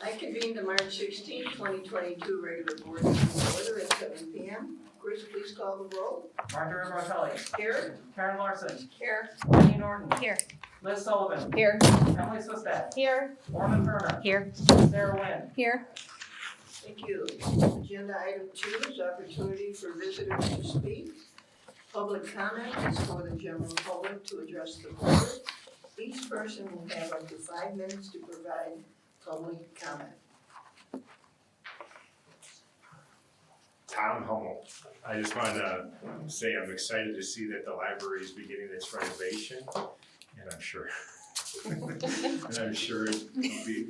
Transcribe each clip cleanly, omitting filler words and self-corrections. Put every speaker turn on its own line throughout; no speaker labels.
I convene the March 16, 2022 regular board meeting order at 7 p.m. Chris, please call the roll.
Marjorie Martelli.
Here.
Karen Larson.
Here.
Jenny Norton.
Here.
Liz Sullivan.
Here.
Emily Swistat.
Here.
Norman Turner.
Here.
Sarah Wynn.
Here.
Thank you. Agenda item 2 is opportunity for visitors to speak. Public comment is for the general public to address the board. Each person will have up to 5 minutes to provide public comment.
Tom Hummel. I just wanted to say I'm excited to see that the library is beginning its renovation, and I'm sure it will be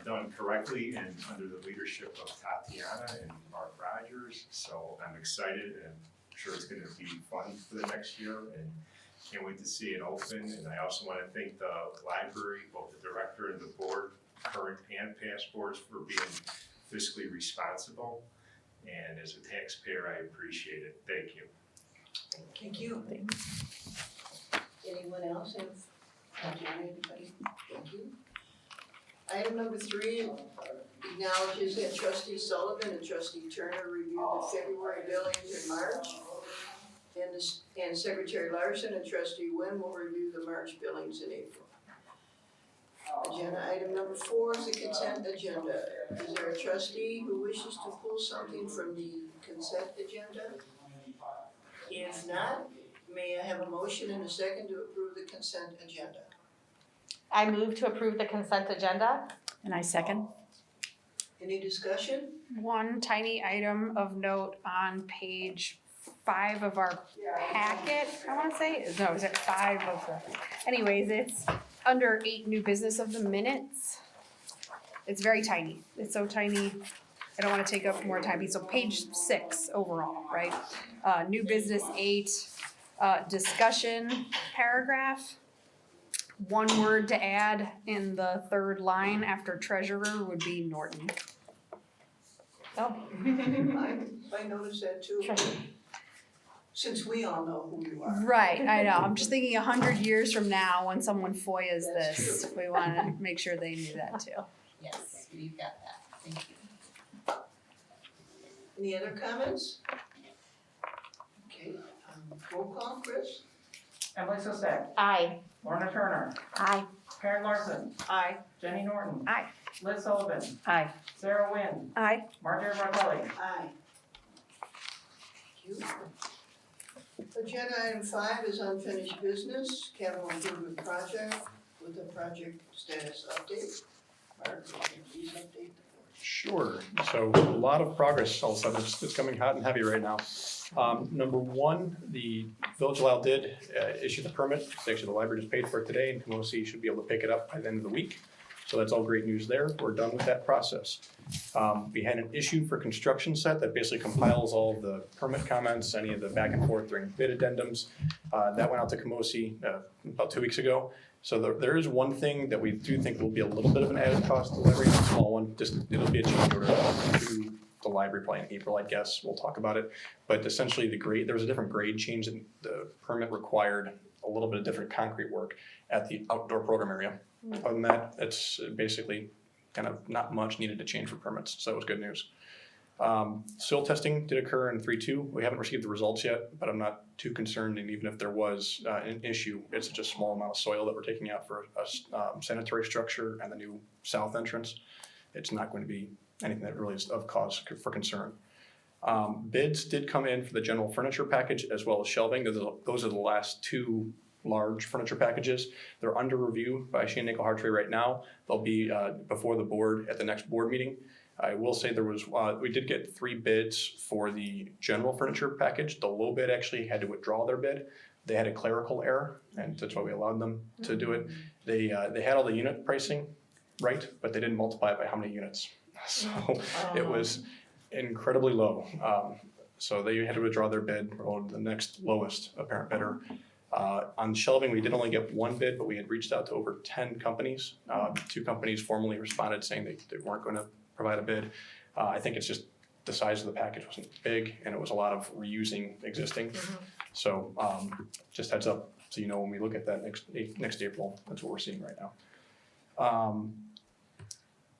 done correctly and under the leadership of Tatiana and Mark Rogers. So I'm excited, and I'm sure it's going to be fun for the next year, and can't wait to see it open. And I also want to thank the library, both the director and the board, current and past boards, for being fiscally responsible. And as a taxpayer, I appreciate it. Thank you.
Thank you. Anyone else have, anybody? Thank you. Item number 3 acknowledges that Trustee Sullivan and Trustee Turner reviewed the February billings in March. And Secretary Larson and Trustee Wynn will review the March billings in April. Agenda item number 4 is the consent agenda. Is there a trustee who wishes to pull something from the consent agenda? If not, may I have a motion and a second to approve the consent agenda?
I move to approve the consent agenda.
And I second.
Any discussion?
One tiny item of note on page 5 of our packet, I wanna say, no, is it 5 of the, anyways, it's under 8 new business of the minutes. It's very tiny, it's so tiny, I don't wanna take up more time, so page 6 overall, right? New business 8, discussion paragraph. 1 word to add in the 3rd line after treasurer would be Norton.
Oh.
I noticed that too. Since we all know who you are.
Right, I know, I'm just thinking 100 years from now, when someone FOIAs
That's
this,
true.
we wanna make sure they knew that too.
Yes, we've got that. Thank you.
Any other comments? Okay, roll call, Chris?
Emily Swistat.
Aye.
Lorna Turner.
Aye.
Karen Larson.
Aye.
Jenny Norton.
Aye.
Liz Sullivan.
Aye.
Sarah Wynn.
Aye.
Marjorie Martelli.
Aye. Thank you. Agenda item 5 is unfinished business, capital improvement project with a project status update. Mark, will you please update the board?
Sure. So a lot of progress all of a sudden. It's coming hot and heavy right now. Number 1, the Village of Lisle did issue the permit. Actually, the library just paid for it today, and Camosi should be able to pick it up by the end of the week. So that's all great news there. We're done with that process. We had an issue for construction set that basically compiles all of the permit comments, any of the back and forth during bid addendums. That went out to Camosi about 2 weeks ago. So there is one thing that we do think will be a little bit of an added cost to the library, a small one. Just it'll be a change order to the library probably in April, I guess. We'll talk about it. But essentially there was a different grade change, and the permit required a little bit of different concrete work at the outdoor program area. Other than that, it's basically kind of not much needed to change for permits, so it was good news. Soil testing did occur in 3-2. We haven't received the results yet, but I'm not too concerned, and even if there was an issue, it's just a small amount of soil that we're taking out for a sanitary structure and the new south entrance. It's not going to be anything that really is of cause for concern. Bids did come in for the general furniture package as well as shelving. Those are the last 2 large furniture packages. They're under review by Shane Nickel-Hartree right now. They'll be before the board at the next board meeting. I will say there was, we did get 3 bids for the general furniture package. The low bid actually had to withdraw their bid. They had a clerical error, and that's why we allowed them to do it. They had all the unit pricing right, but they didn't multiply it by how many units. So it was incredibly low. So they had to withdraw their bid, or the next lowest apparent bidder. On shelving, we did only get 1 bid, but we had reached out to over 10 companies. 2 companies formally responded saying they weren't going to provide a bid. I think it's just the size of the package wasn't big, and it was a lot of reusing existing. So just heads up, so you know when we look at that next April, that's what we're seeing right now.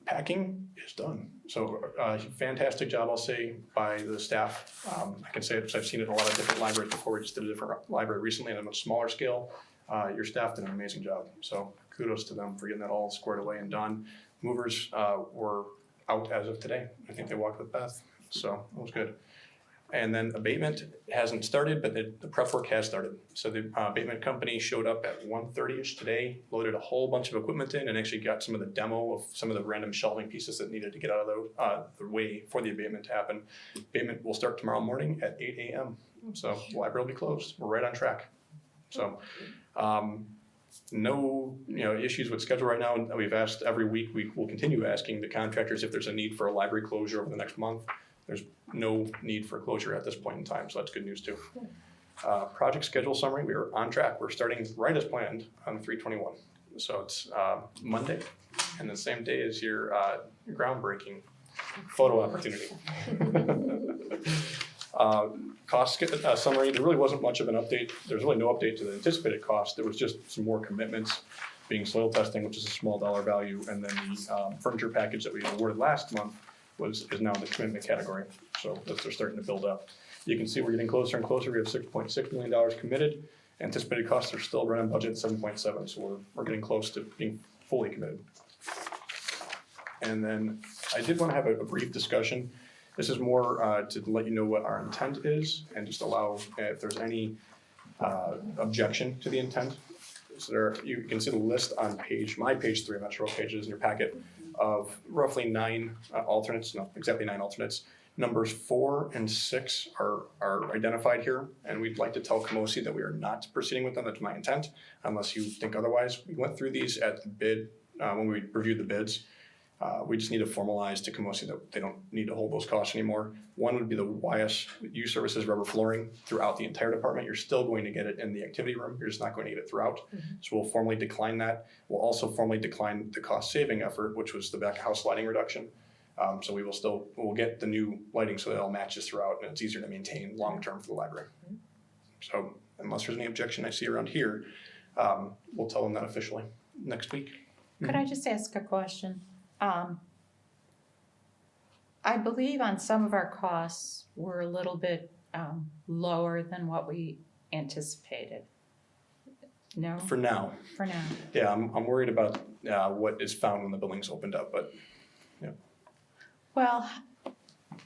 packing is done. So, fantastic job, I'll say, by the staff. I can say it because I've seen it in a lot of different libraries before. We just did a different library recently on a much smaller scale. Your staff did an amazing job. So kudos to them for getting that all squared away and done. Movers were out as of today. I think they walked with Beth, so it was good. And then abatement hasn't started, but the prep work has started. So the abatement company showed up at 1:30ish today, loaded a whole bunch of equipment in, and actually got some of the demo of some of the random shelving pieces that needed to get out of the way for the abatement to happen. Abatement will start tomorrow morning at 8 a.m. So the library will be closed. We're right on track. So no issues with schedule right now. And we've asked every week, we will continue asking the contractors if there's a need for a library closure over the next month. There's no need for closure at this point in time, so that's good news too. Project schedule summary, we are on track. We're starting right as planned on 3/21. So it's Monday, and the same day as your groundbreaking photo opportunity. Cost summary, there really wasn't much of an update. There's really no update to the anticipated cost. There was just some more commitments, being soil testing, which is a small dollar value, and then the furniture package that we awarded last month is now in the commitment category. So they're starting to build up. You can see we're getting closer and closer. We have $6.6 million committed. Anticipated costs are still running budget 7.7, so we're getting close to being fully committed. And then I did want to have a brief discussion. This is more to let you know what our intent is and just allow if there's any objection to the intent. So you can see the list on my page 3, I'm not sure what page it is in your packet, of roughly 9 alternates, no, exactly 9 alternates. Numbers 4 and 6 are identified here, and we'd like to tell Camosi that we are not proceeding with them. That's my intent, unless you think otherwise. We went through these at the bid, when we reviewed the bids. We just need to formalize to Camosi that they don't need to hold those costs anymore. One would be the YS U Services rubber flooring throughout the entire department. You're still going to get it in the activity room. You're just not going to get it throughout. So we'll formally decline that. We'll also formally decline the cost saving effort, which was the back of house lighting reduction. So we'll get the new lighting so that it all matches throughout and it's easier to maintain long-term for the library. So unless there's any objection I see around here, we'll tell them that officially next week.
Could I just ask a question? I believe on some of our costs, we're a little bit lower than what we anticipated. No?
For now.
For now.
Yeah, I'm worried about what is found when the building's opened up, but yeah.
Well,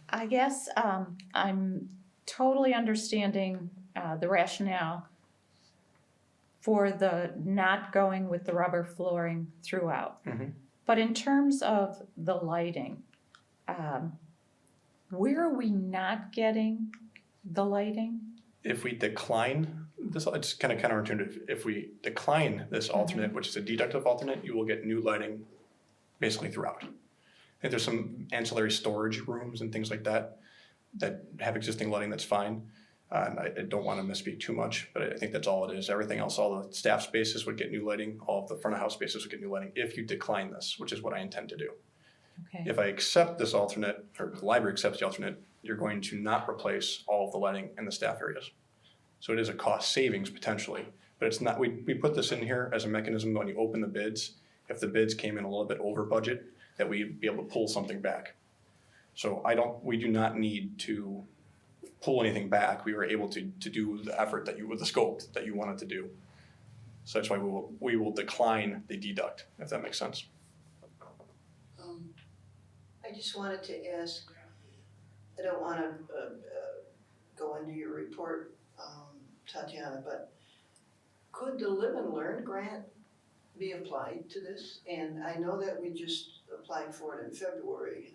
I guess I'm totally understanding the rationale for the not going with the rubber flooring throughout.
Mhm.
But in terms of the lighting, where are we not getting the lighting?
If we decline this, it's kind of counterintuitive. If we decline this alternate, which is a deductive alternate, you will get new lighting basically throughout. I think there's some ancillary storage rooms and things like that that have existing lighting that's fine. And I don't want to misspeak too much, but I think that's all it is. Everything else, all the staff spaces would get new lighting, all of the front of house spaces would get new lighting if you decline this, which is what I intend to do.
Okay.
If I accept this alternate, or the library accepts the alternate, you're going to not replace all of the lighting in the staff areas. So it is a cost savings potentially, but it's not, we put this in here as a mechanism when you open the bids, if the bids came in a little bit over budget, that we'd be able to pull something back. So we do not need to pull anything back. We were able to do the effort the scope that you wanted to do. So that's why we will decline the deduct, if that makes sense.
I just wanted to ask, I don't wanna go into your report, Tatiana, but could the Live and Learn grant be applied to this? And I know that we just applied for it in February.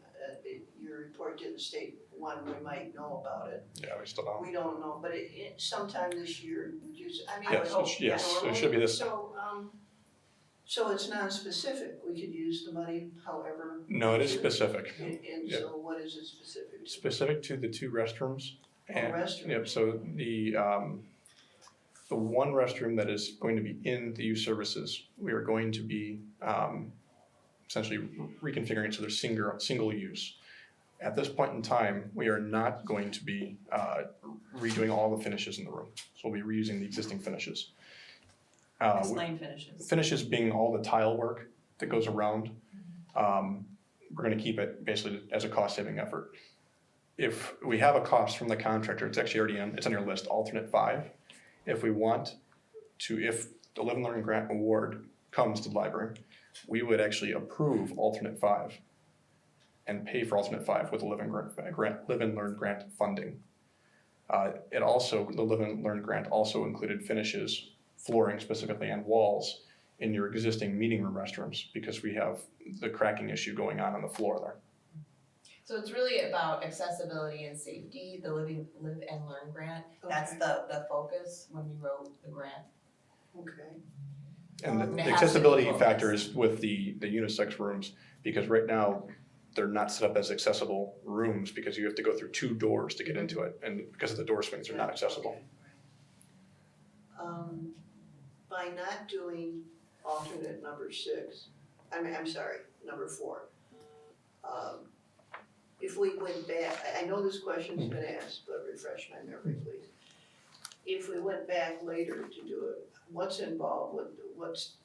Your report didn't state when we might know about it.
Yeah, we still don't.
We don't know, but it sometime this year, I mean, I would
Yes,
hope.
yes, it should be this.
So it's non-specific, we could use the money however.
No, it is specific.
And
Yeah.
so what is it specific to?
Specific to the 2 restrooms. And,
Restroom.
Yep, so the one restroom that is going to be in the youth services, we are going to be essentially reconfiguring it so there's single use. At this point in time, we are not going to be redoing all the finishes in the room. So we'll be reusing the existing finishes.
Explain finishes.
Finishes being all the tile work that goes around. we're gonna keep it basically as a cost-saving effort. If we have a cost from the contractor, it's actually already it's on your list, alternate 5. If we want to, if the Live and Learn Grant Award comes to the library, we would actually approve alternate 5 and pay for alternate 5 with the Live and Learn Grant funding. It also, the Live and Learn Grant also included finishes, flooring specifically, and walls in your existing meeting room restrooms, because we have the cracking issue going on the floor there.
So it's really about accessibility and safety, the Live and Learn grant. That's the focus when we wrote the grant.
Okay.
And
It
the
has to be
accessibility
focused.
factor is with the unisex rooms, because right now, they're not set up as accessible rooms because you have to go through 2 doors to get into it, and because of the door swings, they're not accessible.
By not doing alternate number 6, I'm sorry, number 4. If we went back, I know this question's been asked, but refresh my memory, please. If we went back later to do it, what's involved with,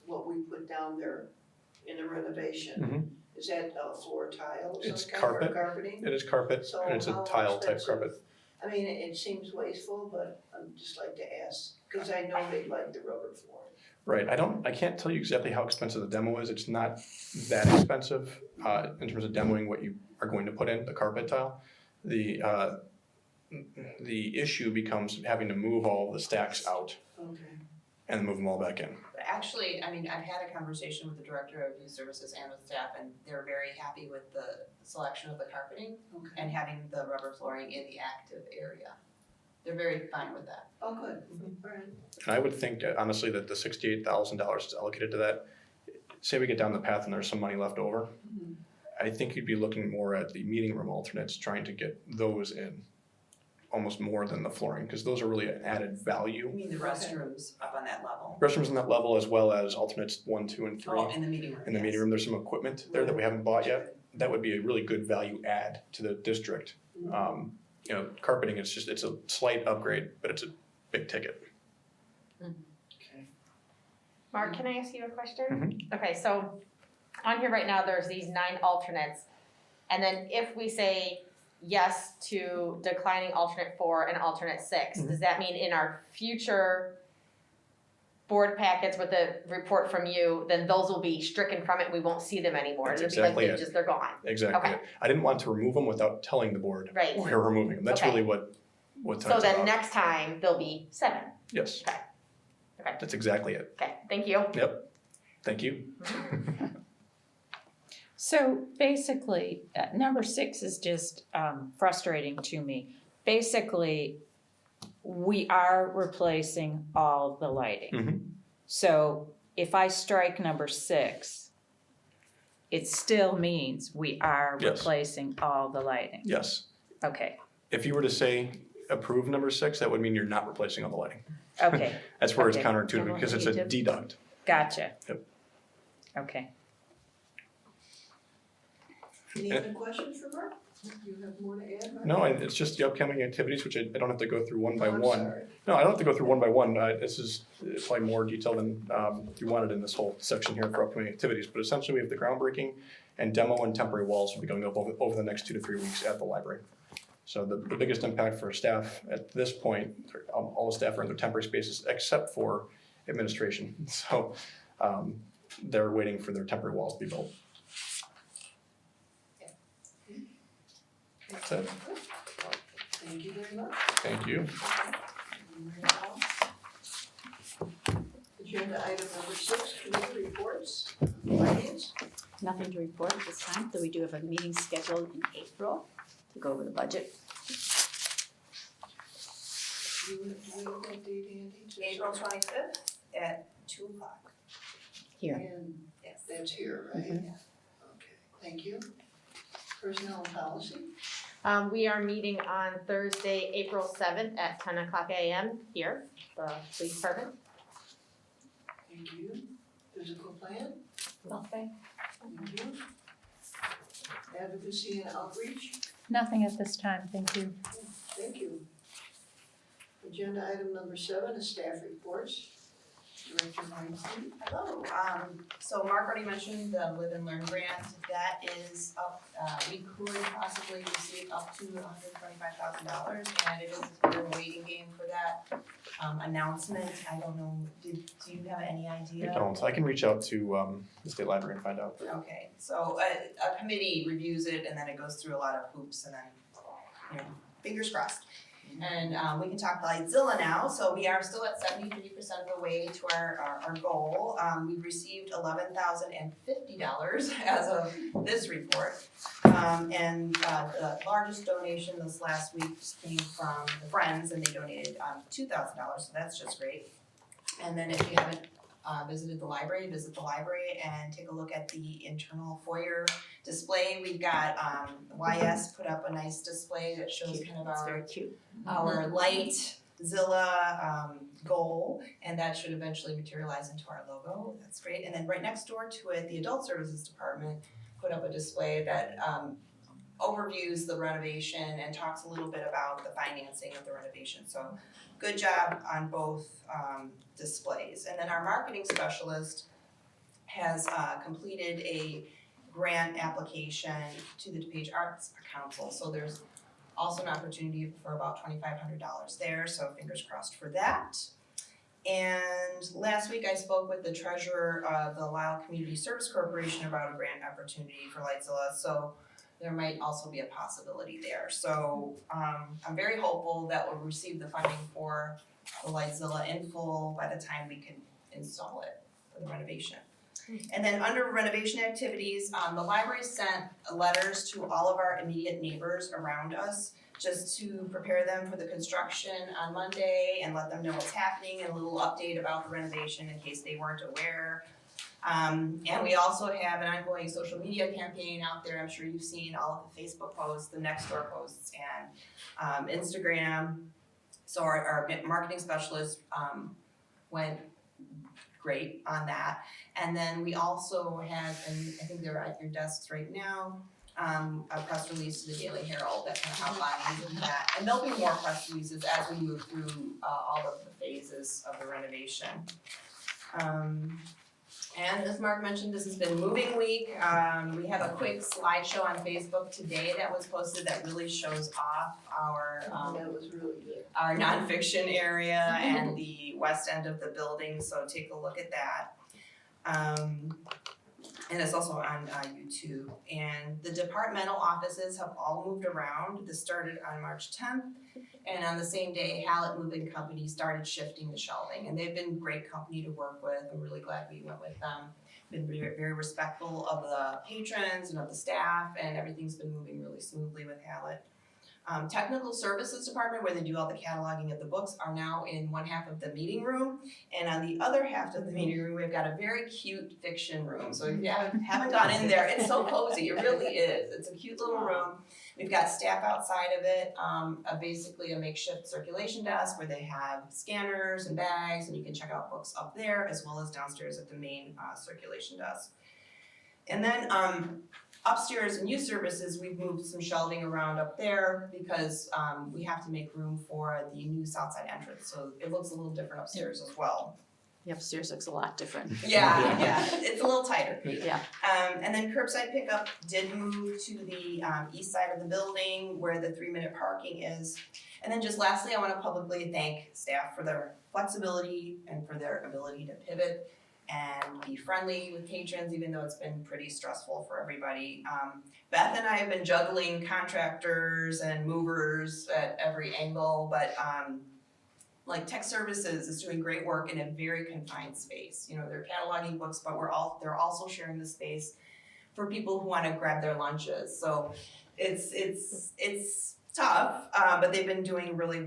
what we put down there in the renovation? Is that floor tile of
It's
some kind, or
carpet.
carpeting?
It is carpet,
So
and it's a
how
tile type
expensive?
carpet.
I mean, it seems wasteful, but I'd just like to ask, because I know they like the rubber floor.
Right, I can't tell you exactly how expensive the demo is, it's not that expensive, in terms of demoing what you are going to put in, the carpet tile. The issue becomes having to move all the stacks out
Okay.
and move them all back in.
But actually, I mean, I've had a conversation with the Director of Youth Services and with staff, and they're very happy with the selection of the carpeting
Okay.
and having the rubber flooring in the active area. They're very fine with that.
Oh, good, all right.
And I would think honestly that the $68,000 is allocated to that. Say we get down the path and there's some money left over, I think you'd be looking more at the meeting room alternates, trying to get those in almost more than the flooring, because those are really an added value.
You mean the restrooms up on that level?
Restrooms on that level, as well as alternates 1, 2, and 3.
Oh, in the meeting room,
In the meeting room, there's some equipment there that we haven't bought yet. That would be a really good value add to the district. You know, carpeting, it's a slight upgrade, but it's a big ticket.
Okay.
Mark, can I ask you a question?
Mm-hmm.
Okay, so on here right now, there's these 9 alternates. And then if we say yes to declining alternate 4 and alternate 6,
Mm-hmm.
does that mean in our future board packets with the report from you, then those will be stricken from it, we won't see them anymore?
That's
It'll be like
exactly
they
it.
just, they're gone.
Exactly.
Okay.
I didn't want to remove them without telling the board
Right.
we're removing them. That's
Okay.
really what
So
tonight's
then
about.
next time, there'll be 7.
Yes.
Okay. Okay.
That's exactly it.
Okay, thank you.
Yep. Thank you.
So basically, number 6 is just frustrating to me. Basically, we are replacing all the lighting.
Mhm.
So if I strike number 6, it still means we are
Yes.
replacing all the lighting.
Yes.
Okay,
If you were to say approve number 6, that would mean you're not replacing all the lighting.
okay,
That's where it's
Okay.
counterintuitive, because it's a deduct.
gotcha.
Yep.
Okay.
Any other questions for Mark? You have more to add, Mark?
No, it's just the upcoming activities, which I don't have to go through one by
I'm
one.
sorry.
No, I don't have to go through one by one. This is probably more detailed than you wanted in this whole section here for upcoming activities. But essentially, we have the groundbreaking and demo and temporary walls will be going up over the next 2 to 3 weeks at the library. So the biggest impact for staff at this point, all the staff are in their temporary spaces except for administration. So they're waiting for their temporary walls to be built. That's it.
Thank you very much.
Thank you.
Agenda item number 6, committee reports, finance.
Nothing to report at this time, though we do have a meeting scheduled in April to go over the budget.
Do you have that date, Andy?
April 25th at 2 o'clock.
Here.
And
Yes.
that's here, right?
Mhm.
Okay, thank you. Personnel and policy.
We are meeting on Thursday, April 7th at 10 o'clock a.m. here, the police department.
Thank you. Physical plan.
Nothing.
Thank you. Advocacy and outreach.
Nothing at this time, thank you.
Thank you. Agenda item number 7 is staff reports. Director Weinstein.
Hello, so Mark already mentioned the Live and Learn grant, that is up, we could possibly receive up to $125,000, and it is, we're a waiting game for that, announcement, I don't know, do you have any idea?
I don't, I can reach out to, the state library and find out.
Okay, so a committee reviews it and then it goes through a lot of hoops and then, you know, fingers crossed. And we can talk Lightzilla now, so we are still at 73% of the way to our goal. We've received $11,050 as of this report. And the largest donation this last week came from the Friends and they donated $2,000, so that's just great. And then if you haven't visited the library, visit the library and take a look at the internal foyer display. We've got YS put up a nice display that shows kind of
It's
our
very cute.
Lightzilla goal, and that should eventually materialize into our logo. That's great. And then right next door to it, the Adult Services Department put up a display that overviews the renovation and talks a little bit about the financing of the renovation. So good job on both displays. And then our marketing specialist has completed a grant application to the DuPage Arts Council. So there's also an opportunity for about $2,500 there, so fingers crossed for that. And last week I spoke with the treasurer of the Lisle Community Service Corporation about a grant opportunity for Lightzilla, so there might also be a possibility there. So I'm very hopeful that we'll receive the funding for the Lightzilla in full by the time we can install it for the renovation. And then under renovation activities, the library sent letters to all of our immediate neighbors around us just to prepare them for the construction on Monday and let them know what's happening and a little update about the renovation in case they weren't aware. And we also have an ongoing social media campaign out there. I'm sure you've seen all of the Facebook posts, the Nextdoor posts, and Instagram. So our marketing specialist went great on that. And then we also have, and I think they're at your desks right now, a press release to the Daily Herald that kind of outlines that. And there'll be more press releases as we move through all of the phases of the renovation. And as Mark mentioned, this has been a moving week. We have a quick slideshow on Facebook today that was posted that really shows off our
That was really good.
our nonfiction area and the west end of the building, so take a look at that. And it's also on YouTube. And the departmental offices have all moved around. This started on March 10th. And on the same day, Hallett Moving Company started shifting the shelving. And they've been great company to work with. I'm really glad we went with them. Been very, very respectful of the patrons and of the staff, and everything's been moving really smoothly with Hallett. Technical Services Department, where they do all the cataloging of the books, are now in one half of the meeting room. And on the other half of the meeting room, we've got a very cute fiction room. So if you haven't gone in there, it's so cozy, it really is. It's a cute little room. We've got staff outside of it, basically a makeshift circulation desk where they have scanners and bags, and you can check out books up there, as well as downstairs at the main circulation desk. And then upstairs in youth services, we've moved some shelving around up there because we have to make room for the new south side entrance, so it looks a little different upstairs as well.
The upstairs looks a lot different.
Yeah, it's a little tighter.
Yeah.
And then curbside pickup did move to the east side of the building where the 3-minute parking is. And then just lastly, I want to publicly thank staff for their flexibility and for their ability to pivot and be friendly with patrons, even though it's been pretty stressful for everybody. Beth and I have been juggling contractors and movers at every angle, but like Tech Services is doing great work in a very confined space. You know, they're cataloging books, but they're also sharing the space for people who want to grab their lunches. So it's tough, but they've been doing really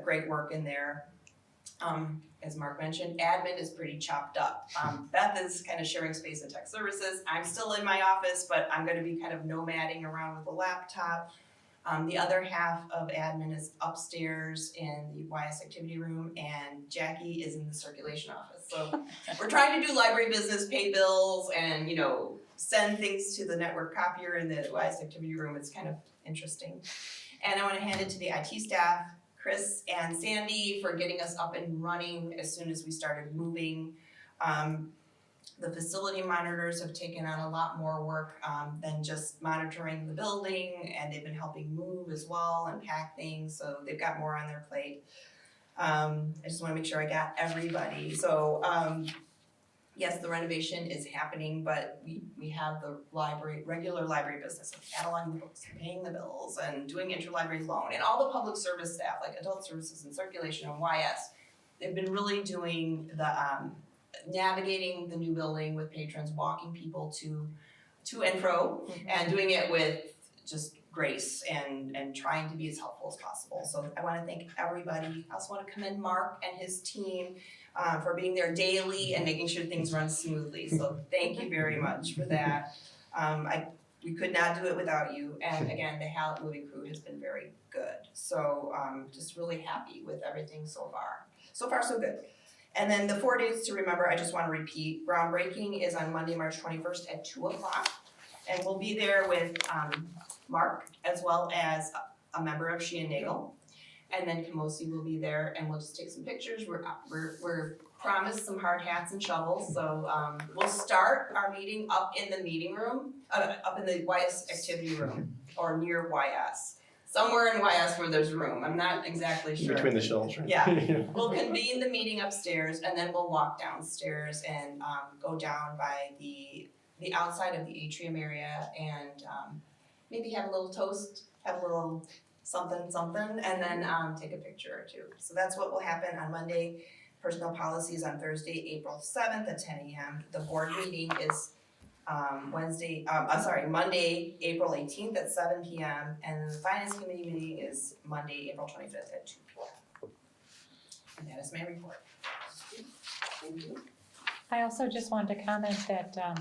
great work in there. As Mark mentioned, admin is pretty chopped up. Beth is kind of sharing space in Tech Services. I'm still in my office, but I'm going to be kind of nomading around with a laptop. The other half of admin is upstairs in the YS activity room, and Jackie is in the circulation office. So we're trying to do library business, pay bills, and send things to the network copier in the YS activity room. It's kind of interesting. And I want to hand it to the IT staff, Chris and Sandy for getting us up and running as soon as we started moving. The facility monitors have taken on a lot more work than just monitoring the building, and they've been helping move as well and pack things, so they've got more on their plate. I just wanna make sure I got everybody, so yes, the renovation is happening, but we have the regular library business of cataloging the books, paying the bills, and doing interlibrary loan, and all the public service staff, like adult services and circulation and YS. They've been really doing the navigating the new building with patrons, walking people to and fro, and doing it with just grace and trying to be as helpful as possible. So I wanna thank everybody. I also wanna commend Mark and his team for being there daily and making sure things run smoothly. So thank you very much for that. We could not do it without you. And again, the Hallett movie crew has been very good. So just really happy with everything so far. So far, so good. And then the 4 days to remember, I just wanna repeat, groundbreaking is on Monday, March 21st at 2:00. And we'll be there with Mark as well as a member of Sheehan Nagel. And then Kamosi will be there and we'll just take some pictures. We're promised some hard hats and shovels, so we'll start our meeting up in the meeting room, up in the YS activity room or near YS. Somewhere in YS where there's room, I'm not exactly sure.
Between the shelves, right?
Yeah. We'll convene the meeting upstairs and then we'll walk downstairs and go down by the outside of the atrium area and maybe have a little toast, have a little something, and then take a picture or two. So that's what will happen on Monday. Personnel policy is on Thursday, April 7th at 10 a.m. The board meeting is Monday, April 18th at 7 p.m. And the finance committee meeting is Monday, April 25th at 2 p.m. And that is my report.
Thank you.
I also just wanted to comment that I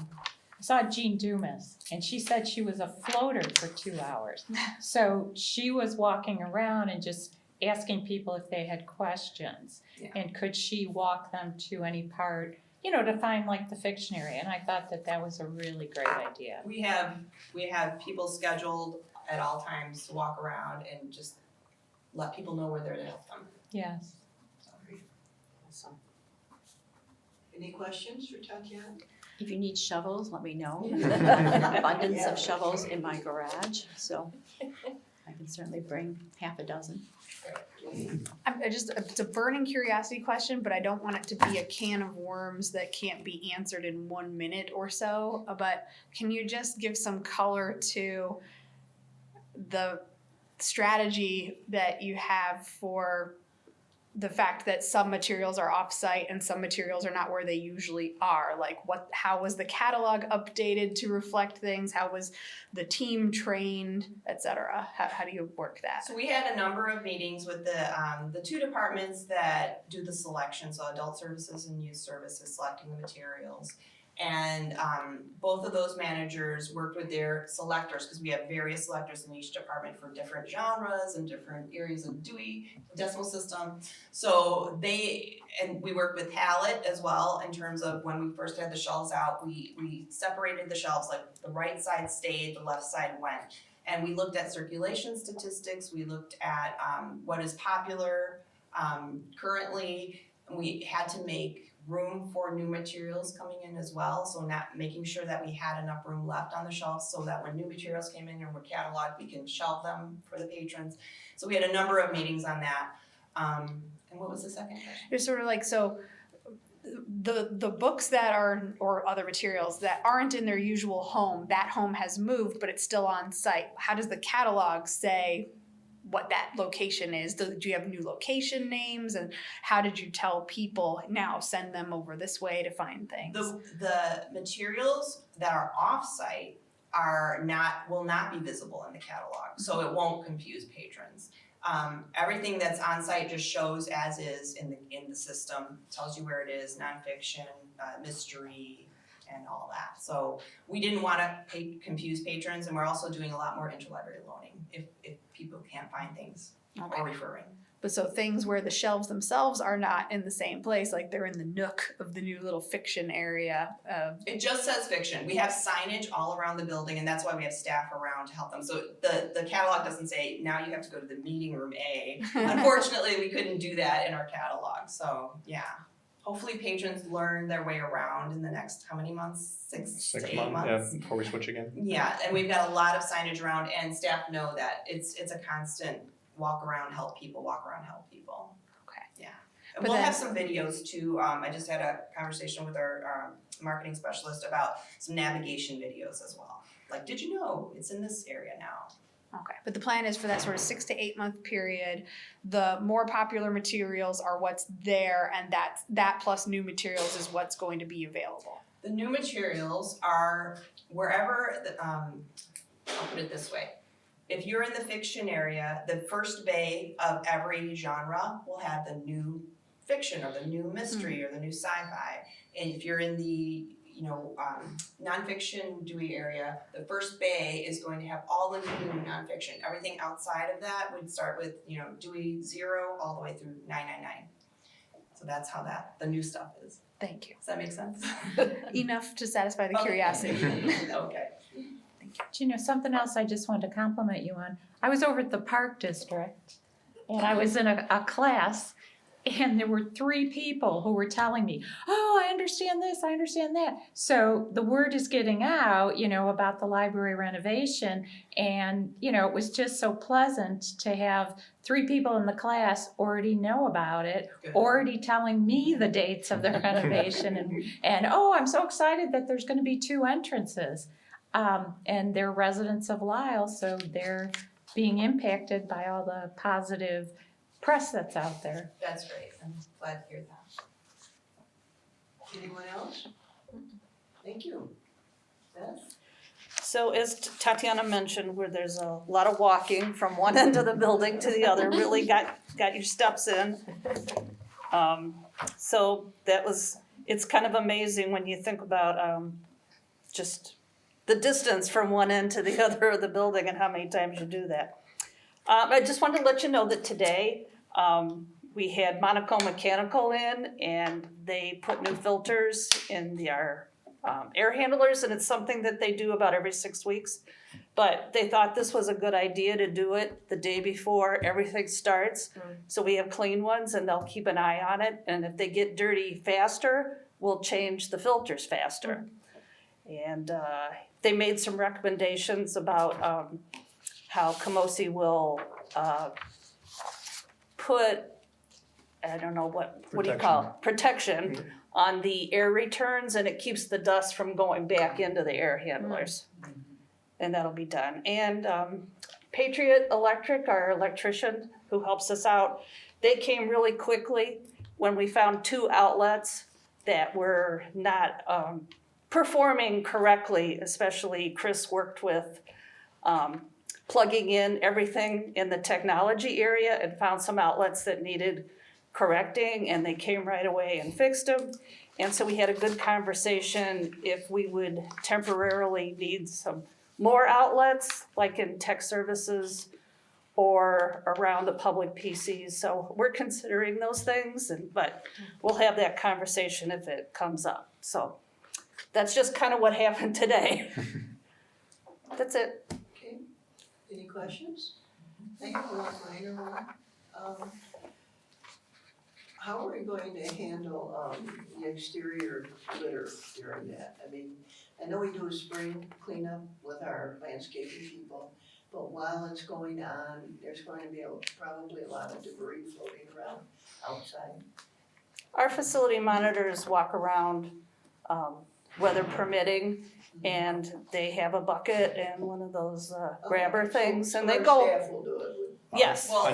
saw Jean Dumas, and she said she was a floater for 2 hours. So she was walking around and just asking people if they had questions.
Yeah.
And could she walk them to any part, to find like the fiction area. And I thought that was a really great idea.
We have people scheduled at all times to walk around and just let people know where they're to help them.
Yes.
Awesome. Any questions for Tatiana?
If you need shovels, let me know. An abundance of shovels in my garage, so I can certainly bring half a dozen.
It's a burning curiosity question, but I don't want it to be a can of worms that can't be answered in 1 minute or so. But can you just give some color to the strategy that you have for the fact that some materials are off-site and some materials are not where they usually are? Like how was the catalog updated to reflect things? How was the team trained, et cetera? How do you work that?
So we had a number of meetings with the two departments that do the selection, so adult services and youth services selecting the materials. And both of those managers worked with their selectors, because we have various selectors in each department for different genres and different areas of Dewey Decimal System. So we worked with Hallett as well in terms of when we first had the shelves out, we separated the shelves, like the right side stayed, the left side went. And we looked at circulation statistics, we looked at what is popular currently, and we had to make room for new materials coming in as well, so making sure that we had enough room left on the shelves so that when new materials came in and were cataloged, we can shelve them for the patrons. So we had a number of meetings on that. And what was the second question?
It's sort of like, so the books that are, or other materials that aren't in their usual home, that home has moved, but it's still on site. How does the catalog say what that location is? Do you have new location names, and how did you tell people now send them over this way to find things?
The materials that are off-site will not be visible in the catalog, so it won't confuse patrons. Everything that's on-site just shows as is in the system, tells you where it is, nonfiction, mystery, and all that. So we didn't want to confuse patrons, and we're also doing a lot more interlibrary loaning if people can't find things or referring.
But so things where the shelves themselves are not in the same place, like they're in the nook of the new little fiction area.
It just says fiction. We have signage all around the building, and that's why we have staff around to help them. So the catalog doesn't say, now you have to go to the meeting room A. Unfortunately, we couldn't do that in our catalog, so yeah. Hopefully patrons learn their way around in the next, how many months? 6 to 8 months?
Yeah, before we switch again.
Yeah, and we've got a lot of signage around, and staff know that it's a constant walk around, help people, walk around, help people.
Okay.
Yeah. And
But
we'll
then-
have some videos too. I just had a conversation with our marketing specialist about some navigation videos as well. Like, did you know it's in this area now?
Okay, but the plan is for that sort of 6 to 8 month period, the more popular materials are what's there, and that plus new materials is what's going to be available.
The new materials are wherever, I'll put it this way. If you're in the fiction area, the first bay of every genre will have the new fiction or the new mystery or the new sci-fi. And if you're in the nonfiction Dewey area, the first bay is going to have all the new nonfiction. Everything outside of that would start with, Dewey 0 all the way through 999. So that's how the new stuff is.
Thank you.
Does that make sense?
Enough to satisfy the
Okay.
curiosity.
Okay.
Do you know something else I just wanted to compliment you on? I was over at the Park District and I was in a class and there were 3 people who were telling me, oh, I understand this, I understand that. So the word is getting out, about the library renovation. And, it was just so pleasant to have 3 people in the class already know about it,
Good.
already telling me the dates of the renovation. And oh, I'm so excited that there's going to be 2 entrances. And they're residents of Lisle, so they're being impacted by all the positive press that's out there.
That's great. I'm glad to hear that.
Anyone else? Thank you. Beth?
So as Tatiana mentioned, where there's a lot of walking from one end of the building to the other, really got your steps in. So it's kind of amazing when you think about just the distance from one end to the other of the building and how many times you do that. I just wanted to let you know that today, we had Monaco Mechanical in and they put new filters in our air handlers, and it's something that they do about every 6 weeks. But they thought this was a good idea to do it the day before everything starts. So we have clean ones and they'll keep an eye on it. And if they get dirty faster, we'll change the filters faster. And they made some recommendations about how Camosi will put, I don't know, what do you call it? Protection on the air returns, and it keeps the dust from going back into the air handlers. And that'll be done. And Patriot Electric, our electrician who helps us out, they came really quickly when we found 2 outlets that were not performing correctly. Especially Chris worked with plugging in everything in the technology area and found some outlets that needed correcting, and they came right away and fixed them. And so we had a good conversation if we would temporarily need some more outlets, like in tech services or around the public PCs. So we're considering those things, but we'll have that conversation if it comes up. So that's just kind of what happened today. That's it.
Okay. Any questions? I have one minor one. How are we going to handle the exterior litter during that? I mean, I know we do a spring cleanup with our landscaping people, but while it's going on, there's going to be probably a lot of debris floating around outside.
Our facility monitors walk around, weather permitting, and they have a bucket and one of those grabber things, and they go.
Our staff will do it.
Yes.
Well,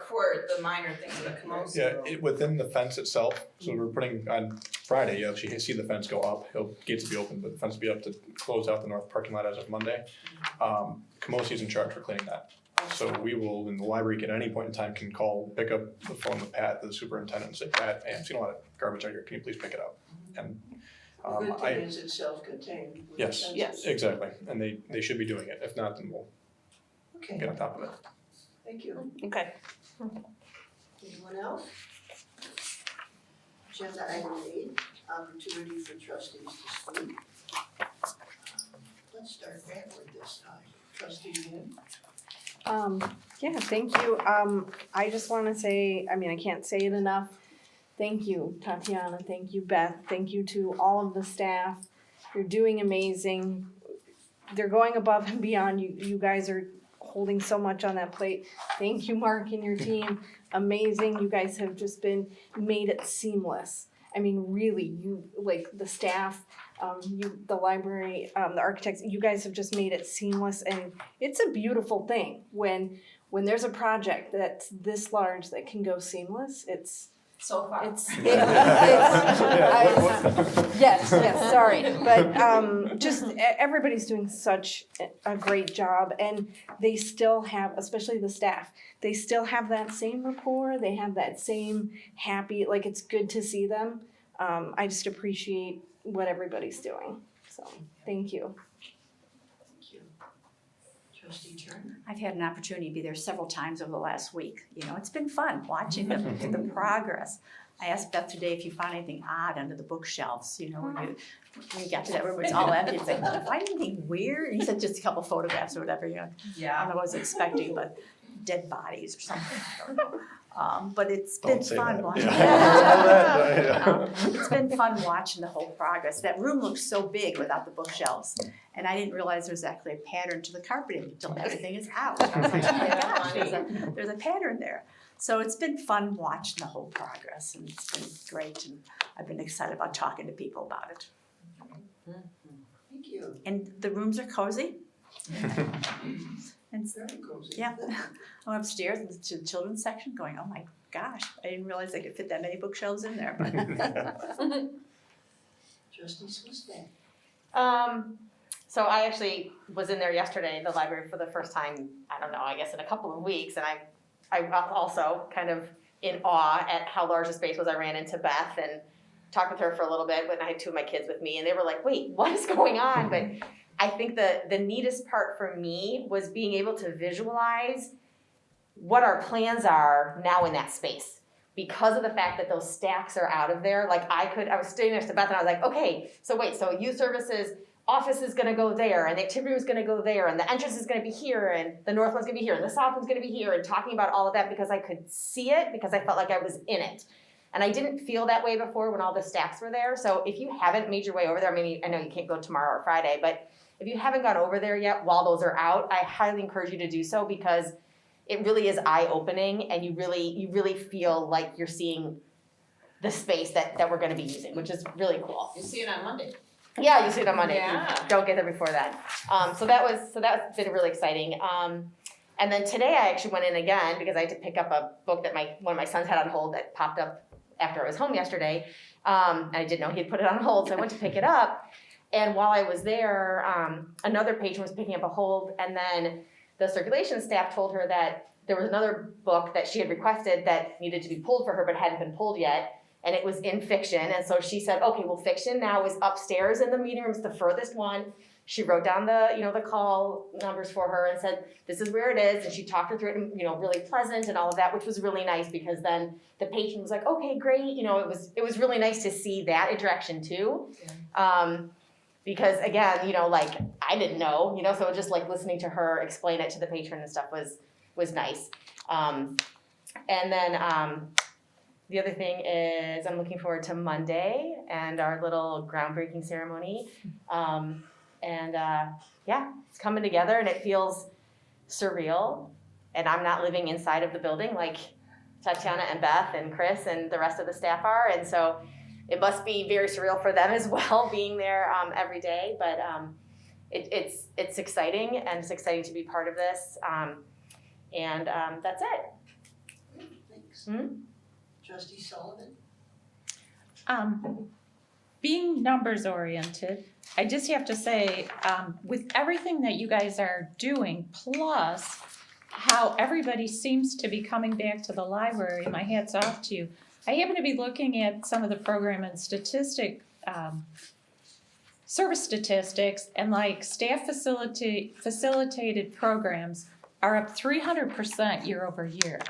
for the minor things, the Camosi.
Yeah, within the fence itself, so we're putting on Friday, you actually see the fence go up, gates will be open, but the fence will be up to close out the north parking lot as of Monday. Camosi's in charge for cleaning that. So we will, in the library, at any point in time, can call, pick up the phone with Pat, the superintendent, and say, Pat, I'm seeing a lot of garbage out here, can you please pick it up? And
The good thing is it's self-contained. with the
Yes.
fences.
Yes.
exactly, and they should be doing it, if not, then we'll
Okay,
get on top of it.
thank you.
Okay.
Anyone else? Agenda item 8, opportunity for trustees to speak. Let's start backward this time. Trustee Lynn?
Yeah, thank you. I just wanna say, I mean, I can't say it enough. Thank you, Tatiana, thank you, Beth, thank you to all of the staff. You're doing amazing. They're going above and beyond. You guys are holding so much on that plate. Thank you, Mark and your team. Amazing. You guys have just made it seamless. I mean, really, you, like the staff, the library, the architects, you guys have just made it seamless, and it's a beautiful thing when there's a project that's this large that can go seamless.
So far.
Yes, sorry, but just everybody's doing such a great job, and they still have, especially the staff, they still have that same rapport, they have that same happy, like it's good to see them. I just appreciate what everybody's doing, so thank you.
Thank you. Trustee Turner?
I've had an opportunity to be there several times over the last week. You know, it's been fun watching the progress. I asked Beth today if you found anything odd under the bookshelves, you know, when you got to that room where it's all empty, it's like, did you find anything weird? And he said just a couple photographs or whatever, you know. I don't know what I was expecting, but dead bodies or something, I don't know. But it's been fun watching. It's been fun watching the whole progress. That room looked so big without the bookshelves, and I didn't realize there was actually a pattern to the carpeting until everything is out. I was like, oh my gosh, there's a pattern there. So it's been fun watching the whole progress, and it's been great, and I've been excited about talking to people about it.
Thank you.
And the rooms are cozy. And
Very cozy.
yeah, I went upstairs to the children's section going, oh my gosh, I didn't realize they could fit that many bookshelves in there, but.
Trustee Swistak?
So I actually was in there yesterday, the library, for the first time, I don't know, I guess in a couple of weeks, and I also kind of in awe at how large the space was. I ran into Beth and talked with her for a little bit, but I had 2 of my kids with me, and they were like, wait, what is going on? But I think the neatest part for me was being able to visualize what our plans are now in that space. Because of the fact that those stacks are out of there, like I was sitting next to Beth and I was like, okay, so wait, so youth services office is gonna go there, and the activity room is gonna go there, and the entrance is gonna be here, and the north one's gonna be here, and the south one's gonna be here, and talking about all of that because I could see it, because I felt like I was in it. And I didn't feel that way before when all the stacks were there. So if you haven't made your way over there, I mean, I know you can't go tomorrow or Friday, but if you haven't gone over there yet while those are out, I highly encourage you to do so, because it really is eye-opening, and you really feel like you're seeing the space that we're gonna be using, which is really cool.
You see it on Monday.
Yeah, you'll see it on Monday.
Yeah.
You don't get there before that. So that's been really exciting. And then today I actually went in again because I had to pick up a book that one of my sons had on hold that popped up after I was home yesterday. And I didn't know he'd put it on hold, so I went to pick it up. And while I was there, another patron was picking up a hold, and then the circulation staff told her that there was another book that she had requested that needed to be pulled for her but hadn't been pulled yet. And it was in fiction, and so she said, okay, well, fiction now is upstairs in the meeting room, it's the furthest one. She wrote down the call numbers for her and said, this is where it is, and she talked her through it, and, really pleasant and all of that, which was really nice, because then the patient was like, okay, great, it was really nice to see that interaction too. Because again, I didn't know, so just like listening to her explain it to the patron and stuff was nice. And then, the other thing is I'm looking forward to Monday and our little groundbreaking ceremony. It's coming together, and it feels surreal. And I'm not living inside of the building like Tatiana and Beth and Chris and the rest of the staff are. And so it must be very surreal for them as well, being there every day. But it's exciting, and it's exciting to be part of this. That's it.
Thanks.
Mm-hmm.
Trustee Sullivan?
Being numbers oriented, I just have to say, with everything that you guys are doing, plus how everybody seems to be coming back to the library, my hat's off to you. I happen to be looking at some of the program and service statistics, and like staff facilitated programs are up 300% year over year.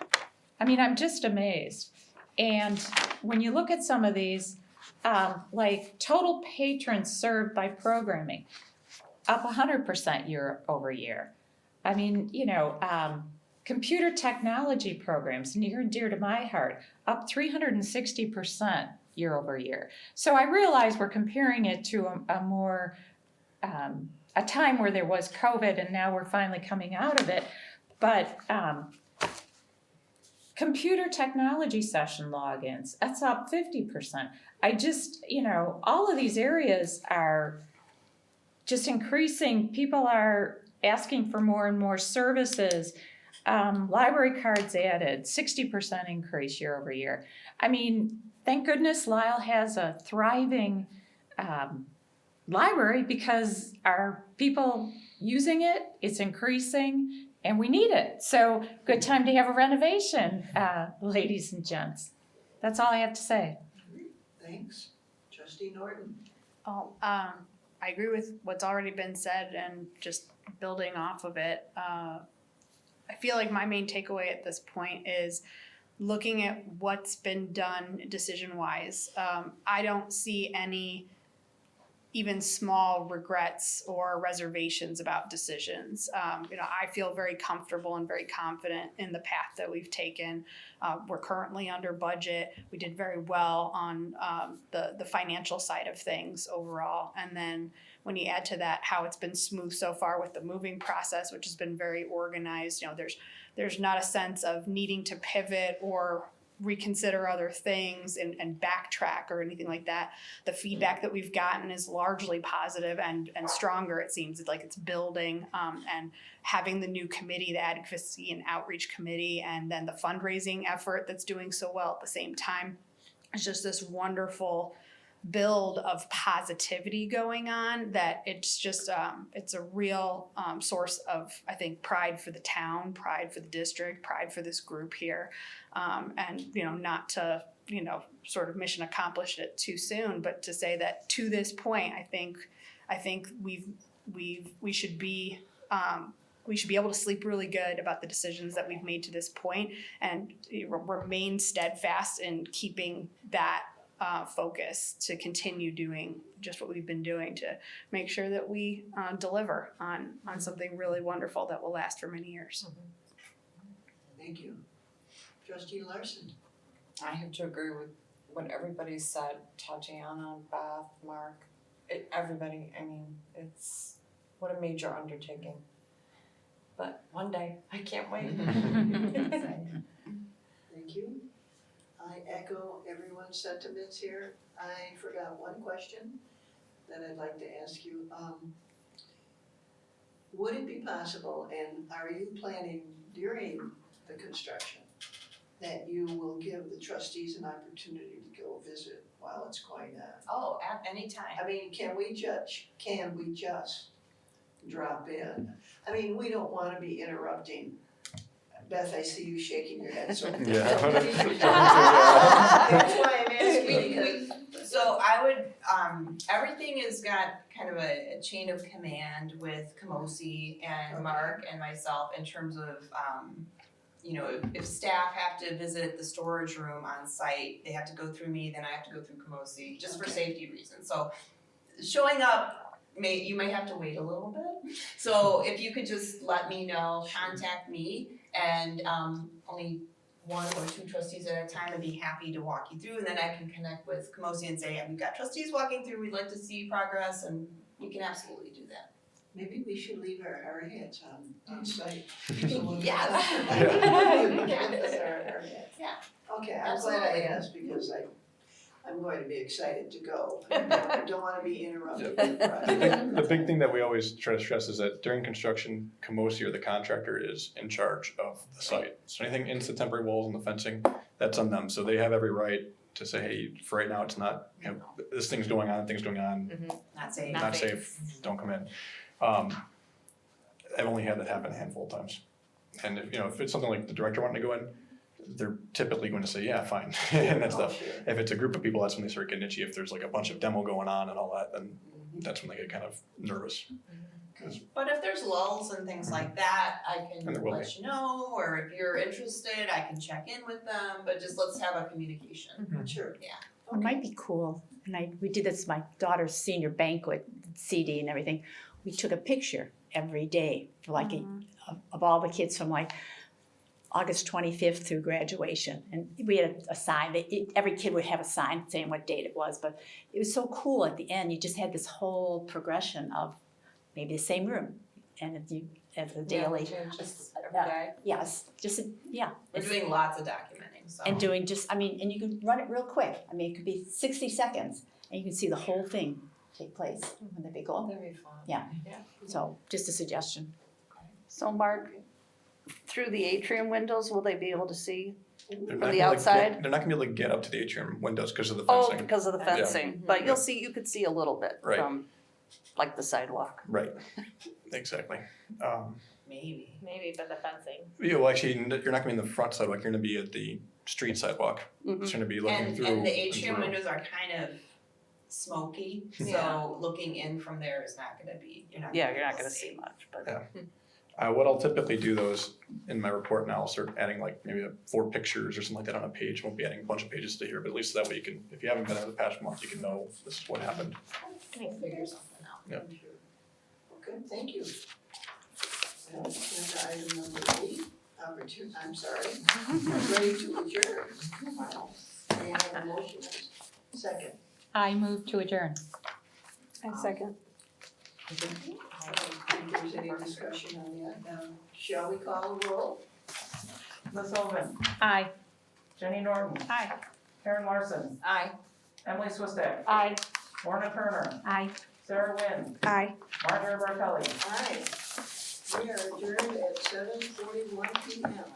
I mean, I'm just amazed. And when you look at some of these, like total patrons served by programming, up 100% year over year. I mean, computer technology programs, near and dear to my heart, up 360% year over year. So I realize we're comparing it to a more, a time where there was COVID and now we're finally coming out of it. But computer technology session logins, that's up 50%. I just, all of these areas are just increasing. People are asking for more and more services. Library cards added, 60% increase year over year. I mean, thank goodness Lisle has a thriving library because our people using it, it's increasing, and we need it. So good time to have a renovation, ladies and gents. That's all I have to say.
Thanks. Trustee Norton.
I agree with what's already been said and just building off of it. I feel like my main takeaway at this point is looking at what's been done decision-wise. I don't see any even small regrets or reservations about decisions. I feel very comfortable and very confident in the path that we've taken. We're currently under budget. We did very well on the financial side of things overall. And then when you add to that how it's been smooth so far with the moving process, which has been very organized, there's not a sense of needing to pivot or reconsider other things and backtrack or anything like that. The feedback that we've gotten is largely positive and stronger, it seems. It's like it's building, and having the new committee, the advocacy and outreach committee, and then the fundraising effort that's doing so well at the same time. It's just this wonderful build of positivity going on that it's just it's a real source of, I think, pride for the town, pride for the district, pride for this group here, and not to sort of mission accomplished it too soon, but to say that to this point, I think we should be able to sleep really good about the decisions that we've made to this point and remain steadfast in keeping that focus to continue doing just what we've been doing to make sure that we deliver on something really wonderful that will last for many years.
Thank you. Trustee Larson.
I have to agree with what everybody said, Tatiana, Beth, Mark, everybody. I mean, it's what a major undertaking. But one day, I can't wait.
Thank you. I echo everyone's sentiments here. I forgot one question that I'd like to ask you. Would it be possible, and are you planning during the construction, that you will give the trustees an opportunity to go visit while it's going on?
Oh, at any time.
I mean, can we just drop in? I mean, we don't want to be interrupting. Beth, I see you shaking your head, so.
Yeah.
That's why I'm asking, because.
So I would, everything has got kind of a chain of command with Kamosi and Mark and myself in terms of, if staff have to visit the storage room on site, they have to go through me, then I have to go through Kamosi, just for safety reasons. So showing up, you might have to wait a little bit. So if you could just let me know, contact me, and only one or two trustees at a time, I'd be happy to walk you through, and then I can connect with Kamosi and say, yeah, we've got trustees walking through, we'd like to see progress, and we can absolutely do that.
Maybe we should leave our hats on site.
Yes.
Yeah. Okay, I'm glad I asked because I'm going to be excited to go. I don't want to be interrupted.
The big thing that we always try to stress is that during construction, Kamosi or the contractor is in charge of the site. So anything in the temporary walls and the fencing, that's on them. So they have every right to say, hey, for right now, it's not, this thing's going on,
Not safe.
not safe, don't come in. I've only had that happen a handful of times. And if it's something like the director wanting to go in, they're typically going to say, yeah, fine, and that stuff.
Sure.
If it's a group of people, that's when they start getting itchy. If there's like a bunch of demo going on and all that, then that's when they get kind of nervous.
But if there's lulls and things like that, I
And
can
there will
let you know, or if you're interested, I can check in with them, but just let's have a communication.
Sure.
Yeah.
It might be cool, and we did this, my daughter's senior banquet, CD and everything. We took a picture every day, for like of all the kids from like August 25th through graduation. And we had a sign, every kid would have a sign saying what date it was, but it was so cool at the end. You just had this whole progression of maybe the same room, and you, as a daily.
Just every day.
Yes, just, yeah.
We're doing lots of documenting, so.
And doing just, I mean, and you can run it real quick. I mean, it could be 60 seconds, and you can see the whole thing take place when they go.
That'd be fun.
Yeah. So, just a suggestion.
So Mark, through the atrium windows, will they be able to see?
They're
From
not
the
gonna be able to
outside?
they're not gonna be able to get up to the atrium windows because of the
Oh,
fencing.
because of the
Yeah.
fencing, but you could see a little bit
Right.
from like the sidewalk.
Right, exactly.
Maybe.
Maybe, but the fencing.
Yeah, well, actually, you're not gonna be in the front sidewalk, you're gonna be at the street sidewalk.
Mhm.
It's gonna be looking
And
through.
the
and
atrium
through.
windows are kind of smoky,
Yeah.
so looking in from there is not gonna be, you're not.
Yeah, you're not gonna see much, but.
Yeah. What I'll typically do though is, in my report now, I'll start adding like maybe 4 pictures or something like that on a page. Won't be adding a bunch of pages to here, but at least that way you can, if you haven't been there the past month, you can know this is what happened.
We'll figure something out.
Yep.
Okay, thank you. Well, agenda item number 8, I'm sorry, ready to adjourn. May I have a motion? Second.
I move to adjourn.
I second.
I don't think there's any discussion on that. Now, shall we call a roll?
Liz Sullivan,
Aye.
Jenny Norton,
Aye.
Karen Larson,
Aye.
Emily Swistek,
Aye.
Lorna Turner,
Aye.
Sarah Wynn,
Aye.
Marjorie Bartelli.
Aye. We are adjourned at 7:41 PM.